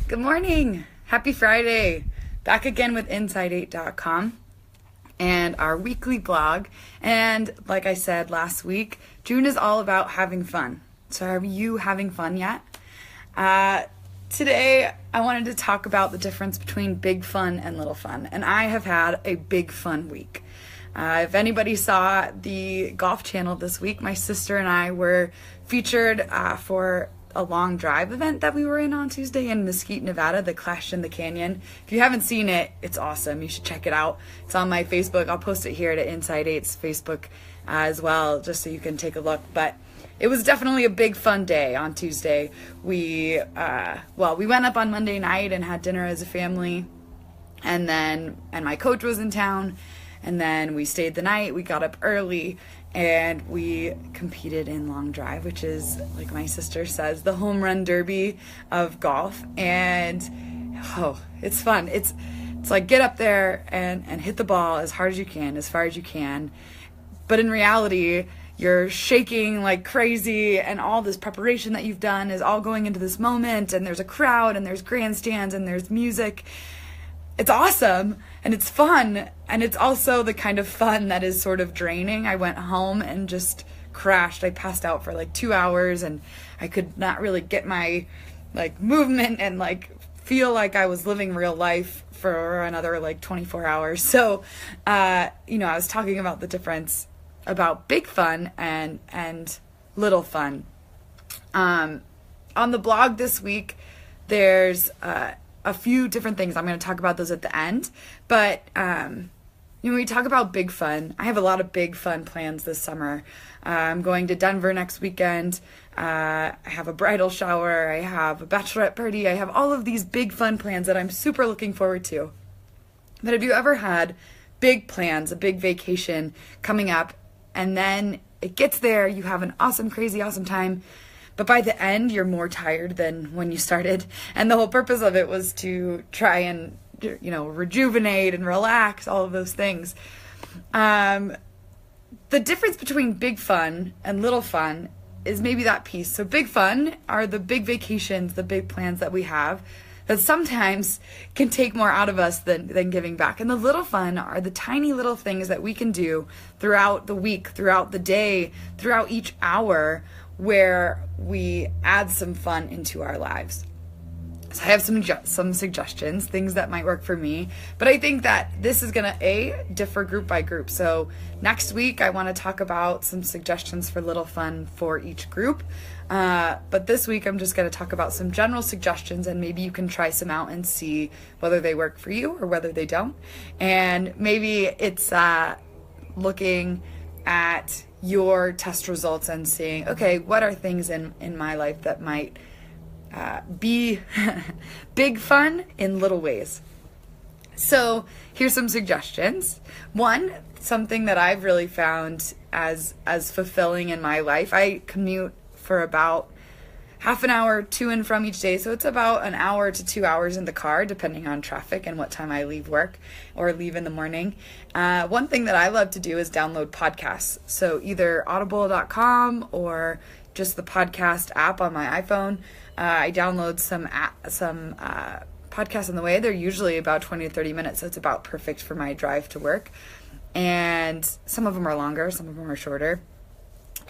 Good morning. Happy Friday. Back again with Inside8.com and our weekly blog. And like I said last week, June is all about having fun. So are you having fun yet? Today, I wanted to talk about the difference between big fun and little fun. And I have had a big fun week. If anybody saw the Golf Channel this week, my sister and I were featured for a long drive event that we were in on Tuesday in Mesquite, Nevada, the Clash in the Canyon. If you haven't seen it, it's awesome. You should check it out. It's on my Facebook. I'll post it here to Inside 8's Facebook as well, just so you can take a look. But it was definitely a big fun day on Tuesday. We went up on Monday night and had dinner as a family, and my coach was in town, and then we stayed the night. We got up early and we competed in long drive, which is, like my sister says, the home run derby of golf. And it's fun. It's like get up there and hit the ball as hard as you can, as far as you can. But in reality, you're shaking like crazy, and all this preparation that you've done is all going into this moment, and there's a crowd, and there's grandstands, and there's music. It's awesome, and it's fun, and it's also the kind of fun that is sort of draining. I went home and just crashed. I passed out for like 2 hours, and I could not really get my movement and feel like I was living real life for another 24 hours. So, I was talking about the difference about big fun and little fun. On the blog this week, there's a few different things. I'm going to talk about those at the end. But when we talk about big fun, I have a lot of big fun plans this summer. I'm going to Denver next weekend. I have a bridal shower. I have a bachelorette party. I have all of these big fun plans that I'm super looking forward to. But have you ever had big plans, a big vacation coming up, and then it gets there, you have an awesome, crazy, awesome time, but by the end, you're more tired than when you started? And the whole purpose of it was to try and, rejuvenate and relax, all of those things. The difference between big fun and little fun is maybe that piece. So big fun are the big vacations, the big plans that we have that sometimes can take more out of us than giving back. And the little fun are the tiny little things that we can do throughout the week, throughout the day, throughout each hour, where we add some fun into our lives. So I have some suggestions, things that might work for me, but I think that this is going to differ group by group. So next week I want to talk about some suggestions for little fun for each group, but this week I'm just going to talk about some general suggestions, and maybe you can try some out and see whether they work for you or whether they don't. And maybe it's looking at your test results and seeing, okay, what are things in my life that might be big fun in little ways. So here's some suggestions. One, something that I've really found as fulfilling in my life. I commute for about half an hour to and from each day, so it's about an hour to 2 hours in the car, depending on traffic and what time I leave work or leave in the morning. One thing that I love to do is download podcasts. So either audible.com or just the podcast app on my iPhone. I download some podcasts on the way. They're usually about 20 to 30 minutes, so it's about perfect for my drive to work. And some of them are longer, some of them are shorter.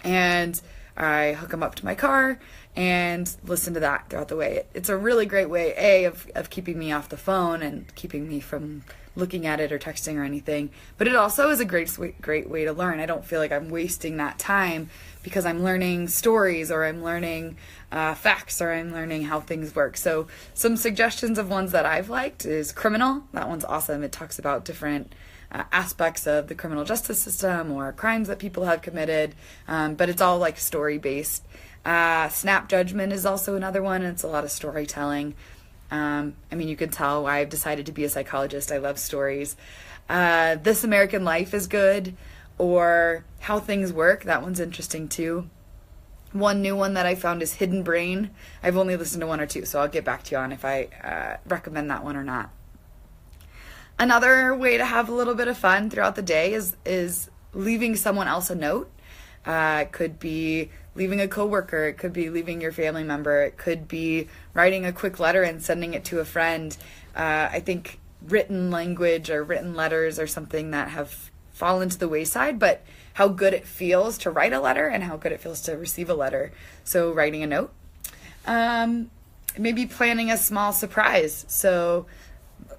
And I hook them up to my car and listen to that throughout the way. It's a really great way, of keeping me off the phone and keeping me from looking at it or texting or anything. But it also is a great way to learn. I don't feel like I'm wasting that time because I'm learning stories, or I'm learning facts, or I'm learning how things work. So some suggestions of ones that I've liked is Criminal. That one's awesome. It talks about different aspects of the criminal justice system or crimes that people have committed, but it's all story based. Snap Judgment is also another one, and it's a lot of storytelling. You can tell why I've decided to be a psychologist. I love stories. This American Life is good, or How Things Work. That one's interesting too. One new one that I found is Hidden Brain. I've only listened to one or two, so I'll get back to you on if I recommend that one or not. Another way to have a little bit of fun throughout the day is leaving someone else a note. It could be leaving a coworker. It could be leaving your family member. It could be writing a quick letter and sending it to a friend. I think written language or written letters are something that have fallen to the wayside, but how good it feels to write a letter and how good it feels to receive a letter. So writing a note. Maybe planning a small surprise. So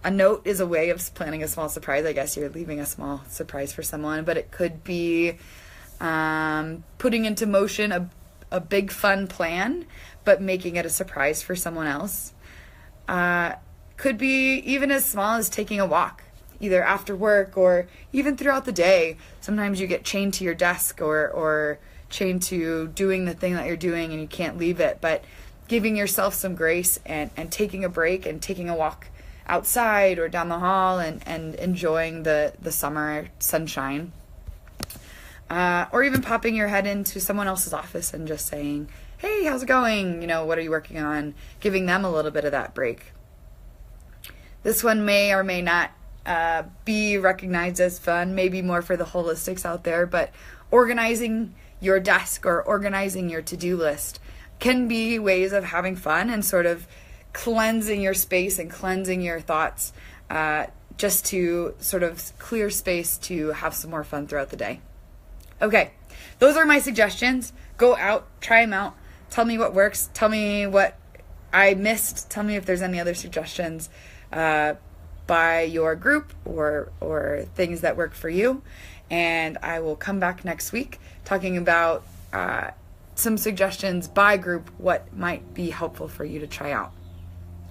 a note is a way of planning a small surprise. I guess you're leaving a small surprise for someone, but it could be putting into motion a big fun plan, but making it a surprise for someone else. Could be even as small as taking a walk, either after work or even throughout the day. Sometimes you get chained to your desk or chained to doing the thing that you're doing and you can't leave it, but giving yourself some grace and taking a break and taking a walk outside or down the hall and enjoying the summer sunshine. Or even popping your head into someone else's office and just saying, hey, how's it going? What are you working on? Giving them a little bit of that break. This one may or may not be recognized as fun, maybe more for the holistics out there, but organizing your desk or organizing your to-do list can be ways of having fun and sort of cleansing your space and cleansing your thoughts, just to sort of clear space to have some more fun throughout the day. Okay, those are my suggestions. Go out, try them out. Tell me what works. Tell me what I missed. Tell me if there's any other suggestions by your group or things that work for you. And I will come back next week talking about some suggestions by group, what might be helpful for you to try out.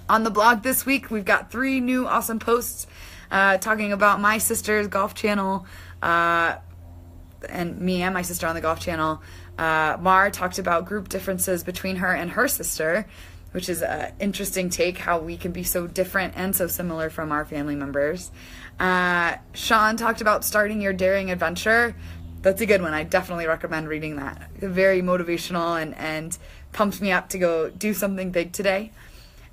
On the blog this week, we've got 3 new awesome posts talking about my sister's golf channel, and me and my sister on the golf channel. Mar talked about group differences between her and her sister, which is an interesting take, how we can be so different and so similar from our family members. Sean talked about starting your daring adventure. That's a good one. I definitely recommend reading that. Very motivational and pumps me up to go do something big today.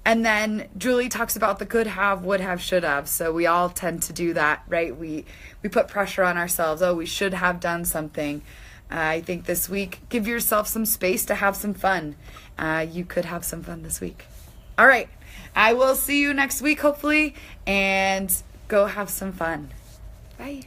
And then Julie talks about the could have, would have, should have. So we all tend to do that, right? We put pressure on ourselves. Oh, we should have done something. I think this week, give yourself some space to have some fun. You could have some fun this week. All right. I will see you next week, hopefully, and go have some fun. Bye.